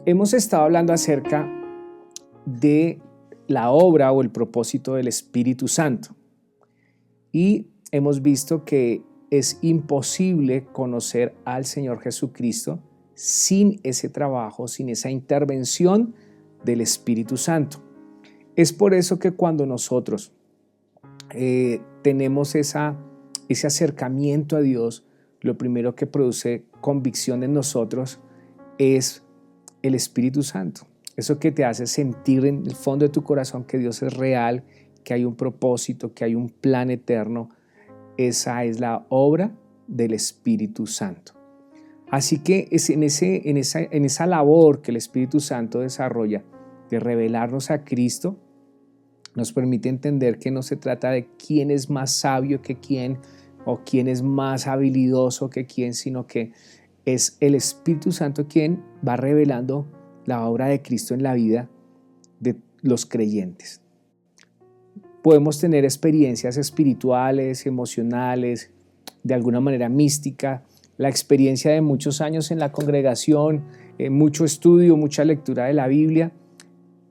Hemos estado hablando acerca de la obra o el propósito del Espíritu Santo y hemos visto que es imposible conocer al Señor Jesucristo sin ese trabajo, sin esa intervención del Espíritu Santo. Es por eso que cuando nosotros tenemos ese acercamiento a Dios, lo primero que produce convicción en nosotros es el Espíritu Santo. Eso que te hace sentir en el fondo de tu corazón que Dios es real, que hay un propósito, que hay un plan eterno. Esa es la obra del Espíritu Santo. Así que es en esa labor que el Espíritu Santo desarrolla de revelarnos a Cristo, nos permite entender que no se trata de quién es más sabio que quién o quién es más habilidoso que quién, sino que es el Espíritu Santo quien va revelando la obra de Cristo en la vida de los creyentes. Podemos tener experiencias espirituales, emocionales, de alguna manera mística, la experiencia de muchos años en la congregación, mucho estudio, mucha lectura de la Biblia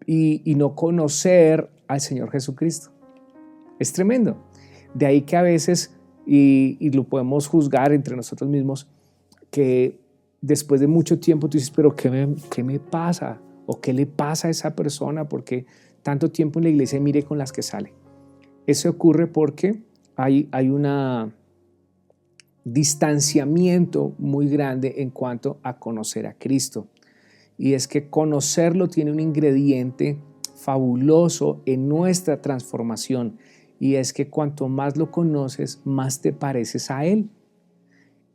y no conocer al Señor Jesucristo. Es tremendo. De ahí que a veces, y lo podemos juzgar entre nosotros mismos, que después de mucho tiempo tú dices, pero ¿qué me pasa? ¿O qué le pasa a esa persona? Porque tanto tiempo en la iglesia, mire con las que sale. Eso ocurre porque hay un distanciamiento muy grande en cuanto a conocer a Cristo. Y es que conocerlo tiene un ingrediente fabuloso en nuestra transformación. Y es que cuanto más lo conoces, más te pareces a Él.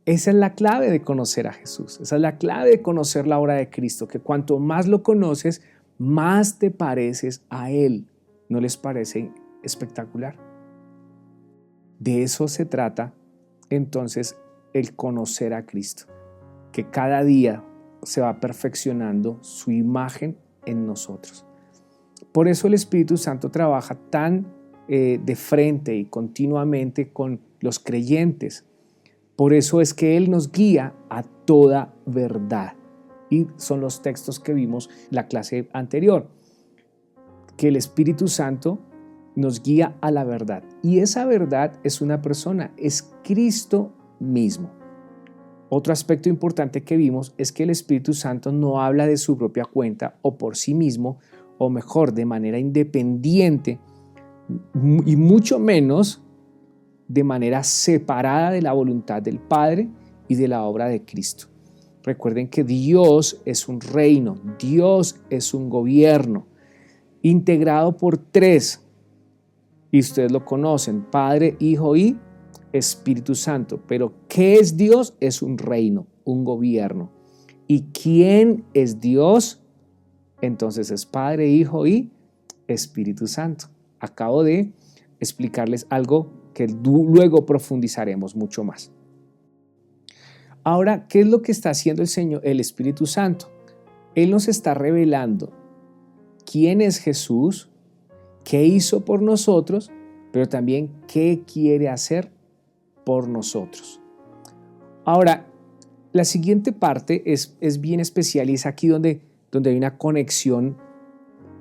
Esa es la clave de conocer a Jesús. Esa es la clave de conocer la obra de Cristo, que cuanto más lo conoces, más te pareces a Él. ¿No les parece espectacular? De eso se trata entonces el conocer a Cristo, que cada día se va perfeccionando su imagen en nosotros. Por eso el Espíritu Santo trabaja tan de frente y continuamente con los creyentes. Por eso es que Él nos guía a toda verdad. Y son los textos que vimos en la clase anterior, que el Espíritu Santo nos guía a la verdad. Y esa verdad es una persona, es Cristo mismo. Otro aspecto importante que vimos es que el Espíritu Santo no habla de su propia cuenta o por sí mismo, o mejor, de manera independiente, y mucho menos de manera separada de la voluntad del Padre y de la obra de Cristo. Recuerden que Dios es un reino, Dios es un gobierno integrado por tres, y ustedes lo conocen, Padre, Hijo y Espíritu Santo. Pero ¿qué es Dios? Es un reino, un gobierno. ¿Y quién es Dios? Entonces es Padre, Hijo y Espíritu Santo. Acabo de explicarles algo que luego profundizaremos mucho más. Ahora, ¿qué es lo que está haciendo el Espíritu Santo? Él nos está revelando quién es Jesús, qué hizo por nosotros, pero también qué quiere hacer por nosotros. Ahora, la siguiente parte es bien especial y es aquí donde hay una conexión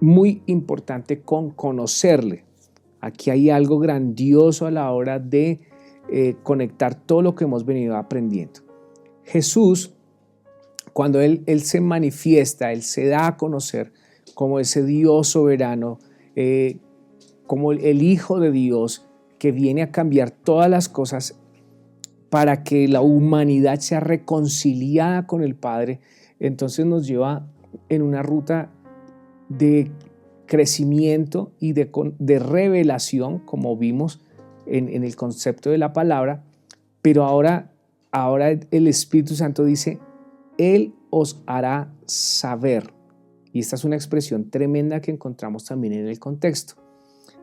muy importante con conocerle. Aquí hay algo grandioso a la hora de conectar todo lo que hemos venido aprendiendo. Jesús, cuando Él se manifiesta, Él se da a conocer como ese Dios soberano, como el Hijo de Dios que viene a cambiar todas las cosas para que la humanidad sea reconciliada con el Padre. Entonces nos lleva en una ruta de crecimiento y de revelación, como vimos en el concepto de la palabra, pero ahora el Espíritu Santo dice, Él os hará saber. Y esta es una expresión tremenda que encontramos también en el contexto.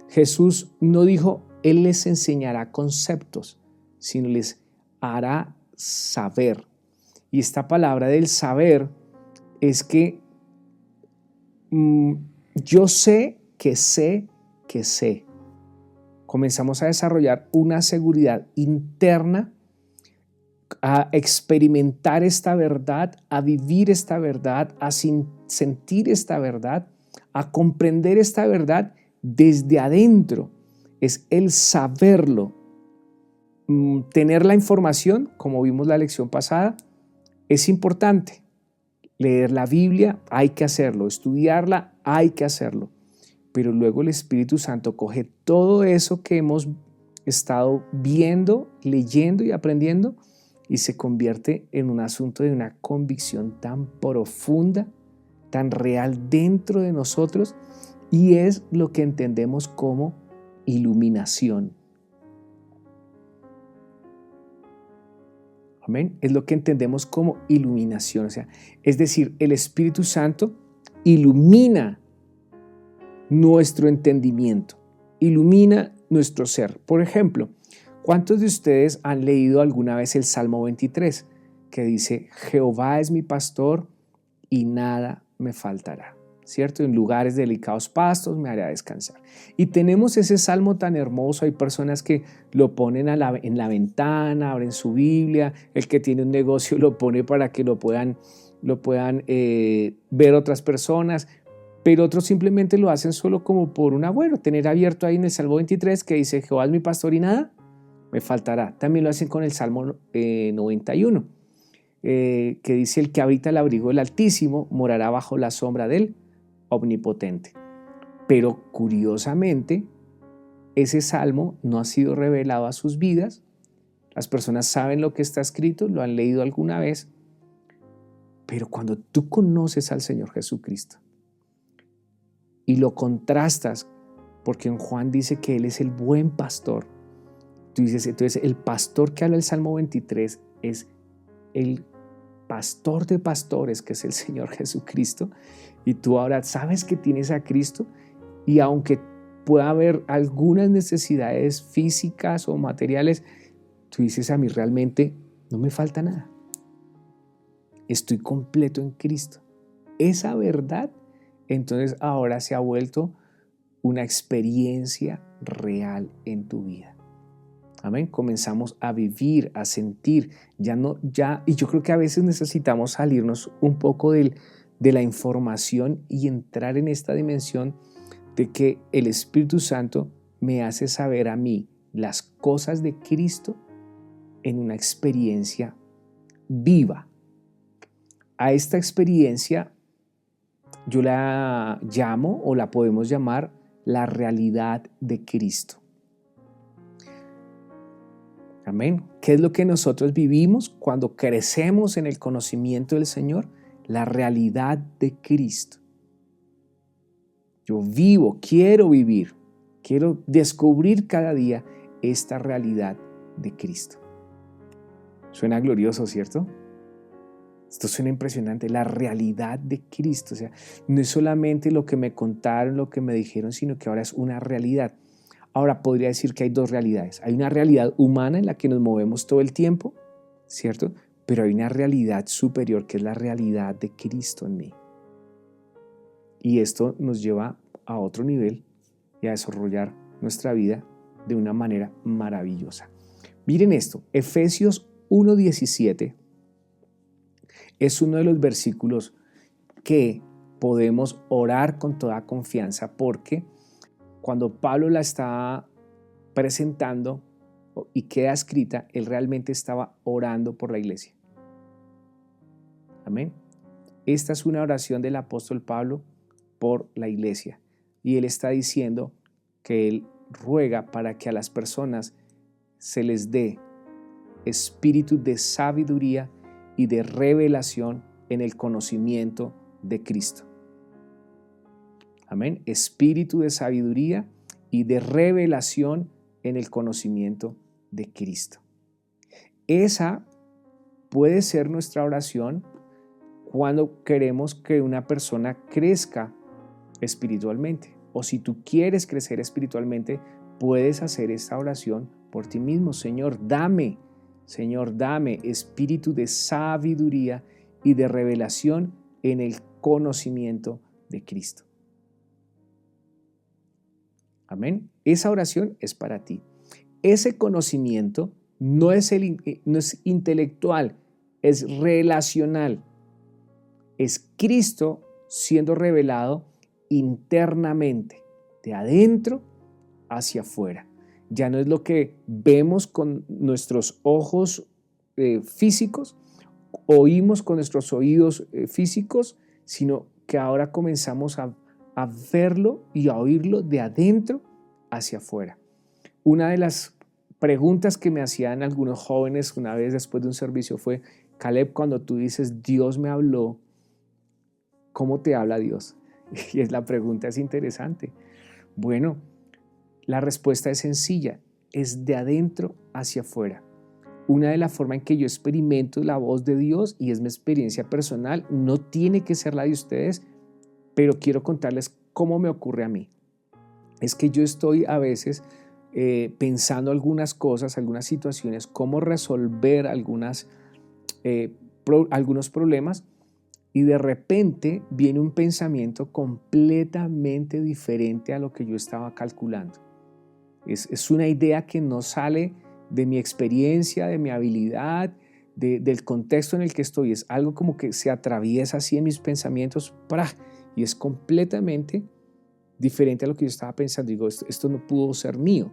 Jesús no dijo, Él les enseñará conceptos, sino les hará saber. Y esta palabra del saber es que yo sé que sé que sé. Comenzamos a desarrollar una seguridad interna a experimentar esta verdad, a vivir esta verdad, a sentir esta verdad, a comprender esta verdad desde adentro. Es el saberlo. Tener la información, como vimos la lección pasada, es importante. Leer la Biblia hay que hacerlo, estudiarla hay que hacerlo. Pero luego el Espíritu Santo coge todo eso que hemos estado viendo, leyendo y aprendiendo y se convierte en un asunto de una convicción tan profunda, tan real dentro de nosotros, y es lo que entendemos como iluminación. Amén. Es lo que entendemos como iluminación. O sea, es decir, el Espíritu Santo ilumina nuestro entendimiento, ilumina nuestro ser. Por ejemplo, ¿cuántos de ustedes han leído alguna vez el Salmo 23, que dice, Jehová es mi pastor y nada me faltará? ¿Cierto? En lugares de delicados pastos me hará descansar. Y tenemos ese salmo tan hermoso. Hay personas que lo ponen en la ventana, abren su Biblia. El que tiene un negocio lo pone para que lo puedan ver otras personas. Pero otros simplemente lo hacen solo como por un agüero. Tener abierto ahí en el Salmo 23 que dice, Jehová es mi pastor y nada me faltará. También lo hacen con el Salmo 91, que dice, el que habita el abrigo del Altísimo morará bajo la sombra del Omnipotente. Pero curiosamente, ese salmo no ha sido revelado a sus vidas. Las personas saben lo que está escrito, lo han leído alguna vez, pero cuando tú conoces al Señor Jesucristo y lo contrastas, porque en Juan dice que Él es el buen pastor, tú dices, entonces el pastor que habla el Salmo 23 es el pastor de pastores, que es el Señor Jesucristo, y tú ahora sabes que tienes a Cristo, y aunque pueda haber algunas necesidades físicas o materiales, tú dices, a mí realmente no me falta nada. Estoy completo en Cristo. Esa verdad, entonces ahora se ha vuelto una experiencia real en tu vida. Amén. Comenzamos a vivir, a sentir, y yo creo que a veces necesitamos salirnos un poco de la información y entrar en esta dimensión de que el Espíritu Santo me hace saber a mí las cosas de Cristo en una experiencia viva. A esta experiencia yo la llamo, o la podemos llamar, la realidad de Cristo. Amén. ¿Qué es lo que nosotros vivimos cuando crecemos en el conocimiento del Señor? La realidad de Cristo. Yo vivo, quiero vivir, quiero descubrir cada día esta realidad de Cristo. Suena glorioso, ¿cierto? Esto suena impresionante, la realidad de Cristo. O sea, no es solamente lo que me contaron, lo que me dijeron, sino que ahora es una realidad. Ahora podría decir que hay dos realidades. Hay una realidad humana en la que nos movemos todo el tiempo, ¿cierto? Pero hay una realidad superior que es la realidad de Cristo en mí. Y esto nos lleva a otro nivel y a desarrollar nuestra vida de una manera maravillosa. Miren esto, Efesios 1:17 es uno de los versículos que podemos orar con toda confianza, porque cuando Pablo la está presentando y queda escrita, él realmente estaba orando por la iglesia. Amén. Esta es una oración del apóstol Pablo por la iglesia, y él está diciendo que él ruega para que a las personas se les dé espíritu de sabiduría y de revelación en el conocimiento de Cristo. Amén. Espíritu de sabiduría y de revelación en el conocimiento de Cristo. Esa puede ser nuestra oración cuando queremos que una persona crezca espiritualmente. O si tú quieres crecer espiritualmente, puedes hacer esta oración por ti mismo. Señor, dame espíritu de sabiduría y de revelación en el conocimiento de Cristo. Amén. Esa oración es para ti. Ese conocimiento No es intelectual, es relacional. Es Cristo siendo revelado internamente, de adentro hacia afuera. Ya no es lo que vemos con nuestros ojos físicos, oímos con nuestros oídos físicos, sino que ahora comenzamos a verlo y a oírlo de adentro hacia afuera. Una de las preguntas que me hacían algunos jóvenes una vez después de un servicio fue: Caleb, cuando tú dices Dios me habló, ¿cómo te habla Dios? Y la pregunta es interesante. Bueno, la respuesta es sencilla, es de adentro hacia afuera. Una de las formas en que yo experimento la voz de Dios, y es mi experiencia personal, no tiene que ser la de ustedes, pero quiero contarles cómo me ocurre a mí. Es que yo estoy a veces pensando algunas cosas, algunas situaciones, cómo resolver algunos problemas, y de repente viene un pensamiento completamente diferente a lo que yo estaba calculando. Es una idea que no sale de mi experiencia, de mi habilidad, del contexto en el que estoy. Es algo como que se atraviesa así en mis pensamientos, ¡prá! Y es completamente diferente a lo que yo estaba pensando. Digo, esto no pudo ser mío,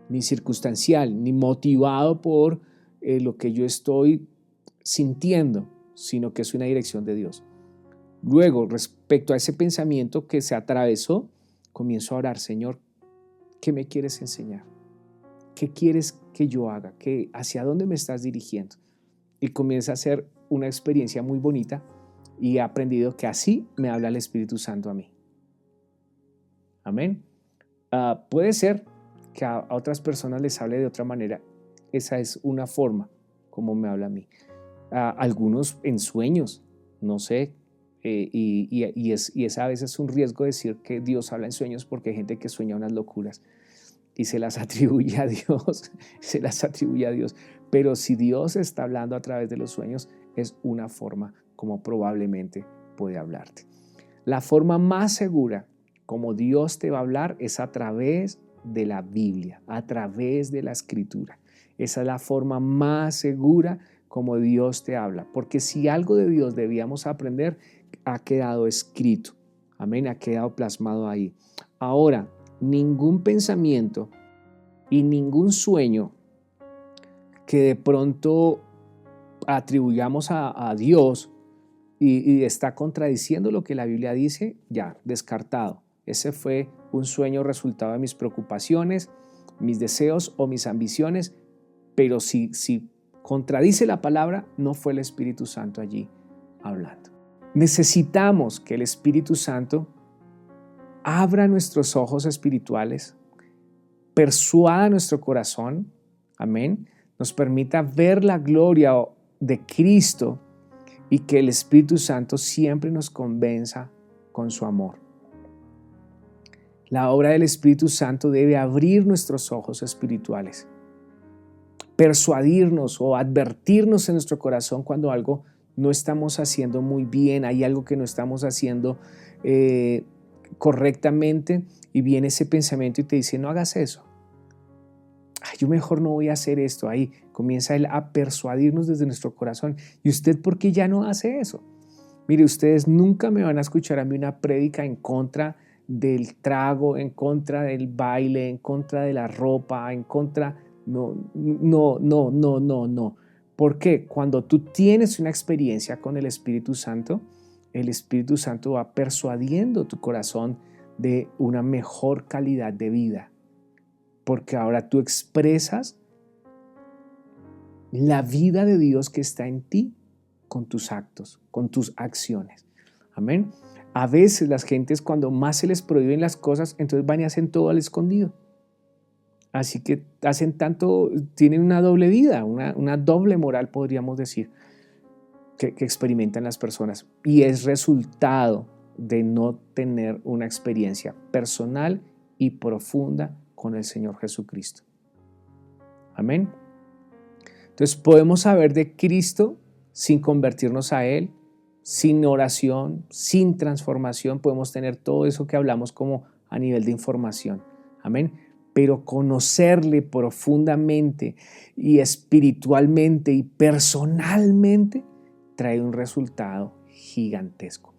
ni circunstancial, ni motivado por lo que yo estoy sintiendo, sino que es una dirección de Dios. Luego, respecto a ese pensamiento que se atravesó, comienzo a orar: Señor, ¿qué me quieres enseñar? ¿Qué quieres que yo haga? ¿Hacia dónde me estás dirigiendo? Y comienza a ser una experiencia muy bonita, y he aprendido que así me habla el Espíritu Santo a mí. Amén. Puede ser que a otras personas les hable de otra manera. Esa es una forma como me habla a mí. Algunos en sueños, no sé, y es a veces un riesgo decir que Dios habla en sueños, porque hay gente que sueña unas locuras y se las atribuye a Dios, Pero si Dios está hablando a través de los sueños, es una forma como probablemente puede hablarte. La forma más segura como Dios te va a hablar es a través de la Biblia, a través de la Escritura. Esa es la forma más segura como Dios te habla, porque si algo de Dios debíamos aprender, ha quedado escrito. Amén, ha quedado plasmado ahí. Ahora, ningún pensamiento y ningún sueño que de pronto atribuyamos a Dios y está contradiciendo lo que la Biblia dice, ya, descartado. Ese fue un sueño resultado de mis preocupaciones, mis deseos o mis ambiciones, pero si contradice la palabra, no fue el Espíritu Santo allí hablando. Necesitamos que el Espíritu Santo abra nuestros ojos espirituales, persuada nuestro corazón, amén, nos permita ver la gloria de Cristo, y que el Espíritu Santo siempre nos convenza con su amor. La obra del Espíritu Santo debe abrir nuestros ojos espirituales, persuadirnos o advertirnos en nuestro corazón cuando algo no estamos haciendo muy bien, hay algo que no estamos haciendo correctamente, y viene ese pensamiento y te dice: no hagas eso. Yo mejor no voy a hacer esto. Ahí comienza Él a persuadirnos desde nuestro corazón. ¿Y usted por qué ya no hace eso? Mire, ustedes nunca me van a escuchar a mí una prédica en contra del trago, en contra del baile, en contra de la ropa, en contra... No. ¿Por qué? Cuando tú tienes una experiencia con el Espíritu Santo va persuadiendo tu corazón de una mejor calidad de vida, porque ahora tú expresas la vida de Dios que está en ti con tus actos, con tus acciones. Amén. A veces las gentes, cuando más se les prohíben las cosas, entonces van y hacen todo al escondido. Así que tienen una doble vida, una doble moral, podríamos decir, que experimentan las personas. Y es resultado de no tener una experiencia personal y profunda con el Señor Jesucristo. Amén. Entonces podemos saber de Cristo sin convertirnos a Él, sin oración, sin transformación. Podemos tener todo eso que hablamos como a nivel de información. Amén. pero conocerle profundamente y espiritualmente y personalmente trae un resultado gigantesco.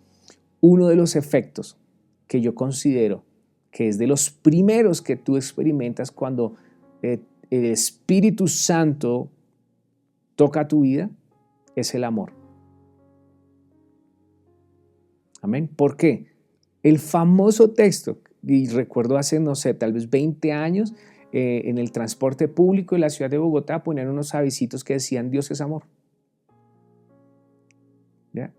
Uno de los efectos que yo considero que es de los primeros que tú experimentas cuando el Espíritu Santo toca tu vida es el amor. Amén. ¿Por qué? El famoso texto, y recuerdo hace, no sé, tal vez 20 años, en el transporte público de la ciudad de Bogotá ponían unos avisitos que decían Dios es amor. ¿Ya?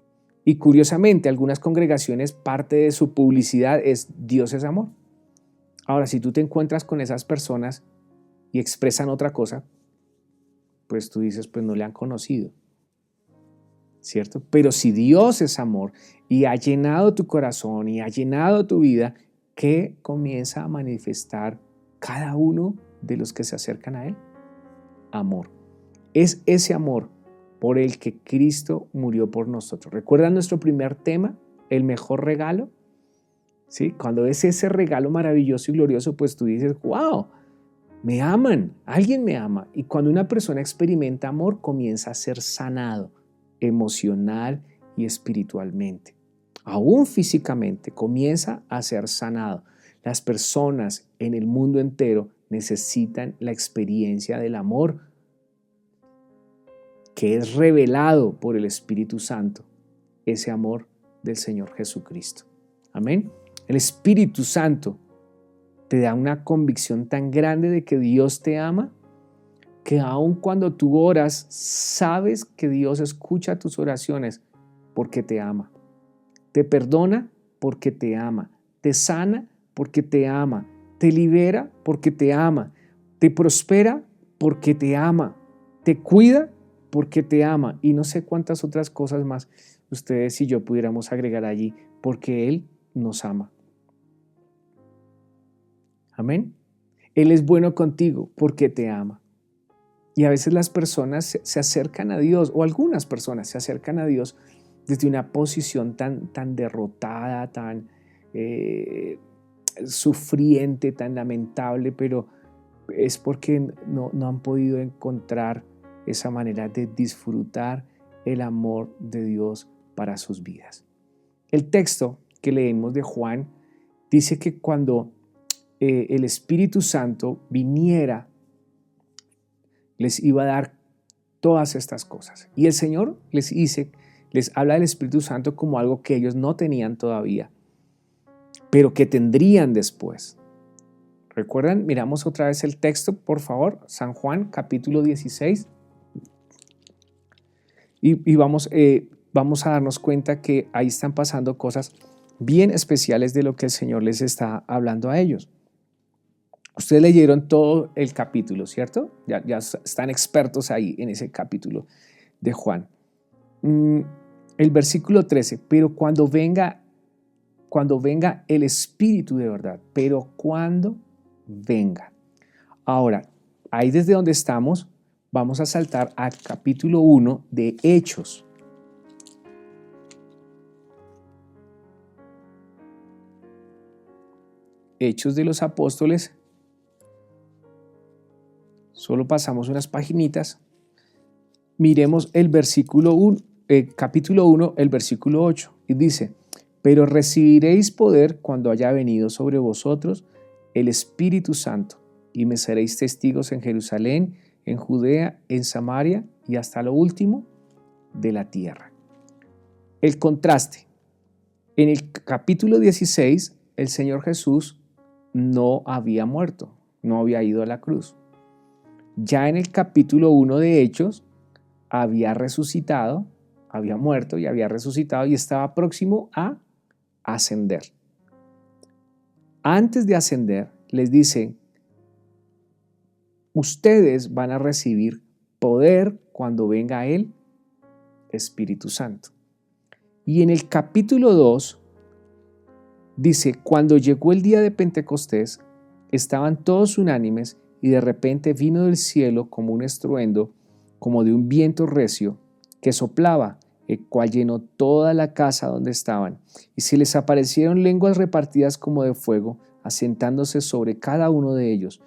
Y curiosamente, algunas congregaciones, parte de su publicidad es Dios es amor. Ahora, si tú te encuentras con esas personas y expresan otra cosa, pues tú dices, pues no le han conocido, ¿cierto? Pero si Dios es amor y ha llenado tu corazón y ha llenado tu vida, ¿qué comienza a manifestar cada uno de los que se acercan a Él? Amor. Es ese amor por el que Cristo murió por nosotros. ¿Recuerdan nuestro primer tema? El mejor regalo. ¿Sí? Cuando es ese regalo maravilloso y glorioso, pues tú dices, wow, me aman, alguien me ama. Y cuando una persona experimenta amor, comienza a ser sanado emocional y espiritualmente. Aún físicamente comienza a ser sanado. Las personas en el mundo entero necesitan la experiencia del amor que es revelado por el Espíritu Santo, ese amor del Señor Jesucristo. Amén. El Espíritu Santo te da una convicción tan grande de que Dios te ama, que aun cuando tú oras, sabes que Dios escucha tus oraciones porque te ama. Te perdona porque te ama. Te sana porque te ama. Te libera porque te ama. Te prospera porque te ama. Te cuida porque te ama. Y no sé cuántas otras cosas más ustedes y yo pudiéramos agregar allí, porque Él nos ama. Amén. Él es bueno contigo porque te ama. Y a veces las personas se acercan a Dios, o algunas personas se acercan a Dios desde una posición tan derrotada, tan sufriente, tan lamentable, pero es porque no han podido encontrar esa manera de disfrutar el amor de Dios para sus vidas. El texto que leemos de Juan dice que cuando el Espíritu Santo viniera, les iba a dar todas estas cosas. Y el Señor les habla del Espíritu Santo como algo que ellos no tenían todavía, pero que tendrían después. ¿Recuerdan? Miramos otra vez el texto, por favor. San Juan, capítulo 16. Y vamos a darnos cuenta que ahí están pasando cosas bien especiales de lo que el Señor les está hablando a ellos. Ustedes leyeron todo el capítulo, ¿cierto? Ya están expertos ahí en ese capítulo de Juan. El versículo 13, pero cuando venga el Espíritu de verdad, pero cuando venga. Ahora, ahí desde donde estamos, vamos a saltar al capítulo 1 de Hechos. Hechos de los Apóstoles. Solo pasamos unas paginitas. Miremos el versículo 1, capítulo 1, el versículo 8. Y dice, pero recibiréis poder cuando haya venido sobre vosotros el Espíritu Santo, y me seréis testigos en Jerusalén, en Judea, en Samaria y hasta lo último de la tierra. El contraste. En el capítulo 16, el Señor Jesús no había muerto, no había ido a la cruz. Ya en el capítulo 1 de Hechos, había resucitado, había muerto y había resucitado y estaba próximo a ascender. Antes de ascender, les dice, ustedes van a recibir poder cuando venga el Espíritu Santo. Y en el capítulo 2, dice, cuando llegó el día de Pentecostés, estaban todos unánimes y de repente vino del cielo como un estruendo, como de un viento recio, que soplaba, el cual llenó toda la casa donde estaban. Y se les aparecieron lenguas repartidas como de fuego, asentándose sobre cada uno de ellos.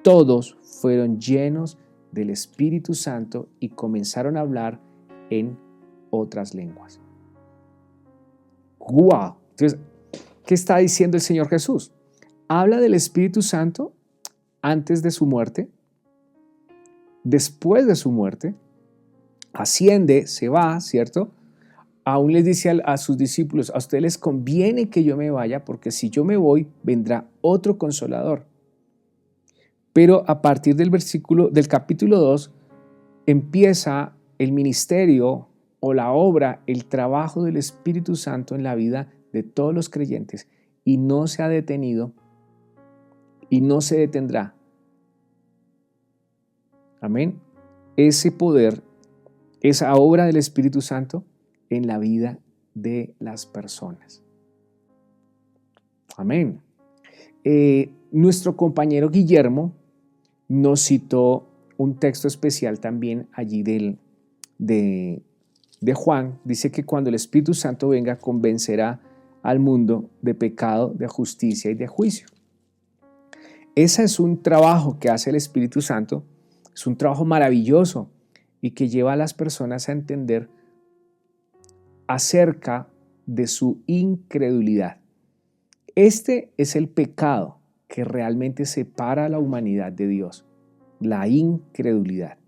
Todos fueron llenos del Espíritu Santo y comenzaron a hablar en otras lenguas. ¡Guau! Entonces, ¿qué está diciendo el Señor Jesús? Habla del Espíritu Santo antes de su muerte, después de su muerte, asciende, se va, ¿cierto? Aún les dice a sus discípulos, a ustedes les conviene que yo me vaya, porque si yo me voy, vendrá otro consolador. Pero a partir del capítulo 2, empieza el ministerio o la obra, el trabajo del Espíritu Santo en la vida de todos los creyentes, y no se ha detenido y no se detendrá. Amén. Ese poder, esa obra del Espíritu Santo en la vida de las personas. Amén. Nuestro compañero Guillermo nos citó un texto especial también allí de Juan. Dice que cuando el Espíritu Santo venga, convencerá al mundo de pecado, de justicia y de juicio. Ese es un trabajo que hace el Espíritu Santo, es un trabajo maravilloso y que lleva a las personas a entender acerca de su incredulidad. Este es el pecado que realmente separa a la humanidad de Dios, la incredulidad.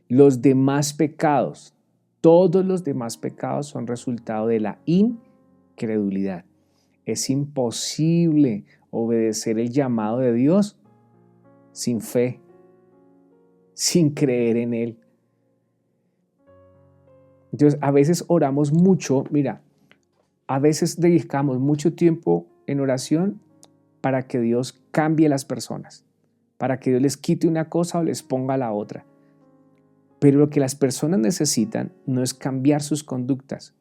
Los demás pecados, todos los demás pecados son resultado de la incredulidad. Es imposible obedecer el llamado de Dios sin fe, sin creer en Él. Entonces, a veces oramos mucho, mira, a veces dedicamos mucho tiempo en oración para que Dios cambie las personas, para que Dios les quite una cosa o les ponga la otra. Pero lo que las personas necesitan no es cambiar sus conductas.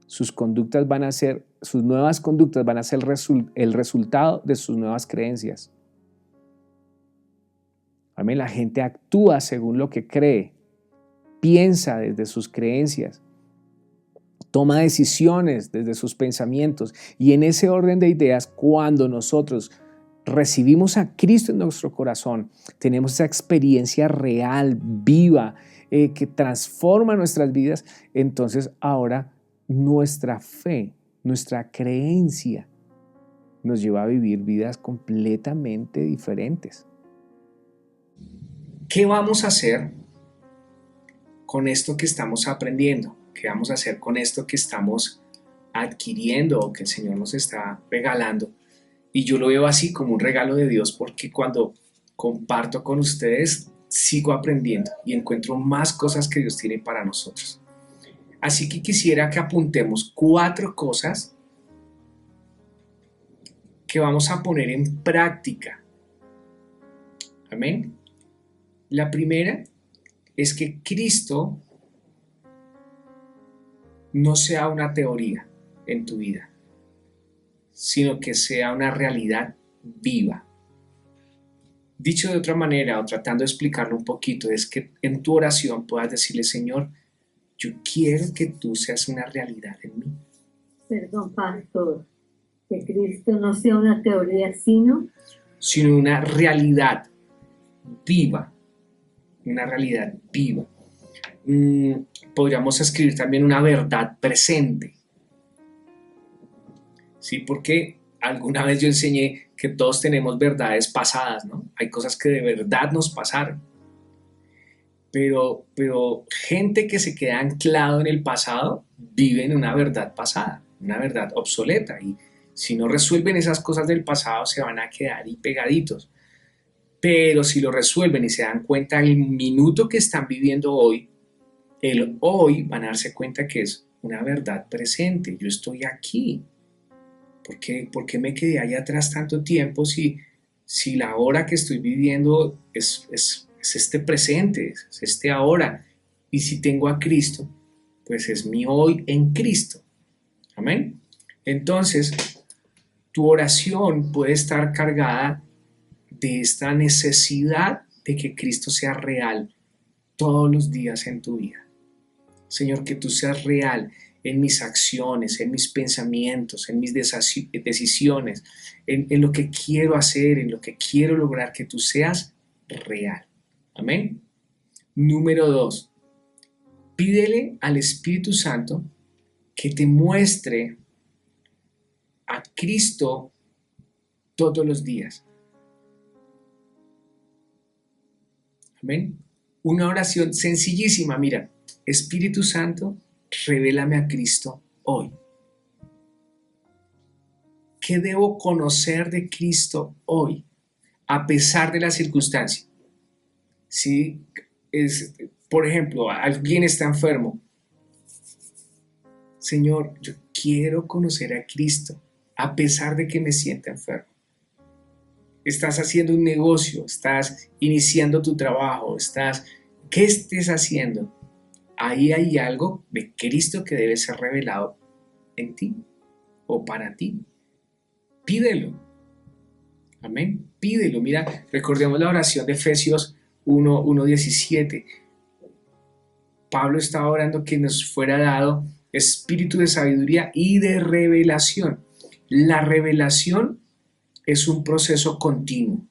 Sus nuevas conductas van a ser el resultado de sus nuevas creencias. Amén. La gente actúa según lo que cree, piensa desde sus creencias, toma decisiones desde sus pensamientos, y en ese orden de ideas, cuando nosotros recibimos a Cristo en nuestro corazón, tenemos esa experiencia real, viva, que transforma nuestras vidas. Entonces ahora nuestra fe, nuestra creencia nos lleva a vivir vidas completamente diferentes. ¿Qué vamos a hacer con esto que estamos aprendiendo? ¿Qué vamos a hacer con esto que estamos adquiriendo o que el Señor nos está regalando? Y yo lo veo así como un regalo de Dios, porque cuando comparto con ustedes sigo aprendiendo y encuentro más cosas que Dios tiene para nosotros. Así que quisiera que apuntemos 4 cosas que vamos a poner en práctica. Amén. La primera es que Cristo no sea una teoría en tu vida, sino que sea una realidad viva. Dicho de otra manera, o tratando de explicarlo un poquito, es que en tu oración puedas decirle: Señor, yo quiero que tú seas una realidad en mí. Perdón, pastor, que Cristo no sea una teoría, sino una realidad viva. Una realidad viva. Podríamos escribir también una verdad presente. Sí, porque alguna vez yo enseñé que todos tenemos verdades pasadas, ¿no? Hay cosas que de verdad nos pasaron. Pero gente que se queda anclado en el pasado vive en una verdad pasada, una verdad obsoleta. Y si no resuelven esas cosas del pasado, se van a quedar ahí pegaditos. Pero si lo resuelven y se dan cuenta del minuto que están viviendo hoy, el hoy, van a darse cuenta que es una verdad presente. Yo estoy aquí. ¿Por qué me quedé allá atrás tanto tiempo si la hora que estoy viviendo es este presente, es este ahora? Y si tengo a Cristo, pues es mi hoy en Cristo. Amén. Entonces, tu oración puede estar cargada de esta necesidad de que Cristo sea real todos los días en tu vida. Señor, que tú seas real en mis acciones, en mis pensamientos, en mis decisiones, en lo que quiero hacer, en lo que quiero lograr, que tú seas real. Amén. Número 2, pídele al Espíritu Santo que te muestre a Cristo todos los días. Amén. Una oración sencillísima, mira, Espíritu Santo, revélame a Cristo hoy. ¿Qué debo conocer de Cristo hoy, a pesar de la circunstancia? Si por ejemplo, alguien está enfermo, Señor, yo quiero conocer a Cristo, a pesar de que me sienta enfermo. Estás haciendo un negocio, estás iniciando tu trabajo, ¿qué estés haciendo? Ahí hay algo de Cristo que debe ser revelado en ti o para ti. Pídelo. Amén. Pídelo. Mira, recordemos la oración de Efesios 1:17. Pablo estaba orando que nos fuera dado espíritu de sabiduría y de revelación. La revelación es un proceso continuo.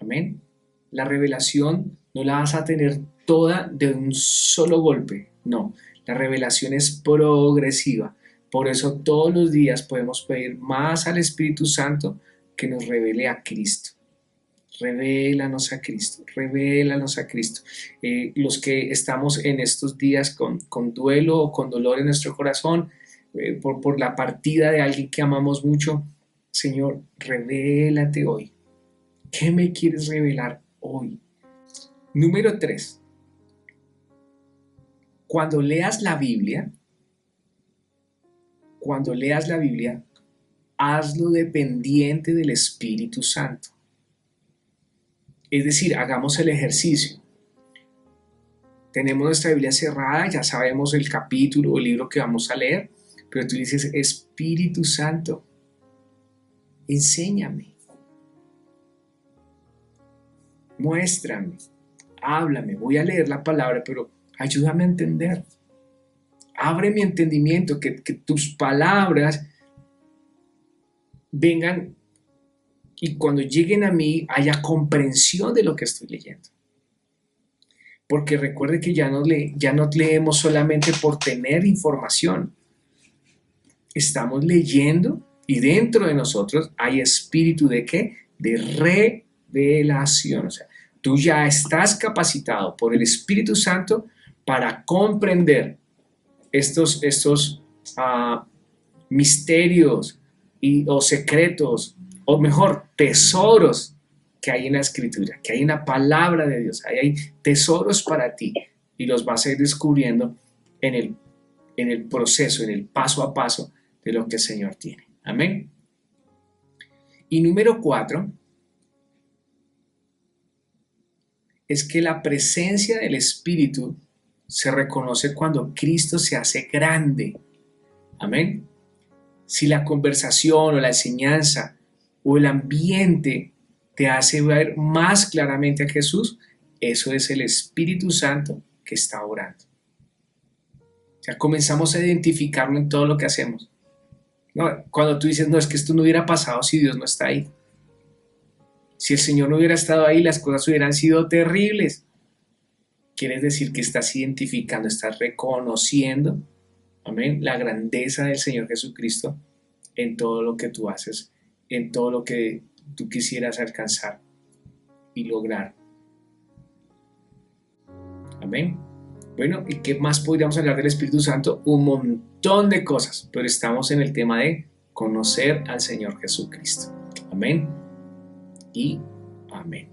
Amén. La revelación no la vas a tener toda de un solo golpe. No, la revelación es progresiva. Por eso todos los días podemos pedir más al Espíritu Santo que nos revele a Cristo. Revélanos a Cristo, revélanos a Cristo. Los que estamos en estos días con duelo o con dolor en nuestro corazón por la partida de alguien que amamos mucho, Señor, revélate hoy. ¿Qué me quieres revelar hoy? Número 3. Cuando leas la Biblia, hazlo dependiente del Espíritu Santo. Es decir, hagamos el ejercicio. Tenemos nuestra Biblia cerrada, ya sabemos el capítulo o el libro que vamos a leer, pero tú dices, Espíritu Santo, enséñame, muéstrame, háblame, voy a leer la palabra, pero ayúdame a entender. Abre mi entendimiento, que tus palabras vengan y cuando lleguen a mí haya comprensión de lo que estoy leyendo. Porque recuerde que ya no leemos solamente por tener información. Estamos leyendo y dentro de nosotros hay espíritu ¿de qué? De revelación. O sea, tú ya estás capacitado por el Espíritu Santo para comprender estos misterios o secretos, o mejor, tesoros que hay en la Escritura, que hay en la palabra de Dios. Hay tesoros para ti y los vas a ir descubriendo en el proceso, en el paso a paso de lo que el Señor tiene. Amén. Y número 4 es que la presencia del Espíritu se reconoce cuando Cristo se hace grande. Amén. Si la conversación o la enseñanza o el ambiente te hace ver más claramente a Jesús, eso es el Espíritu Santo que está orando. Ya comenzamos a identificarlo en todo lo que hacemos. No, cuando tú dices, no, es que esto no hubiera pasado si Dios no está ahí. Si el Señor no hubiera estado ahí, las cosas hubieran sido terribles. Quieres decir que estás identificando, estás reconociendo, amén, la grandeza del Señor Jesucristo en todo lo que tú haces, en todo lo que tú quisieras alcanzar y lograr. Amén. Bueno, ¿y qué más podríamos hablar del Espíritu Santo? Un montón de cosas, pero estamos en el tema de conocer al Señor Jesucristo. Amén y amén.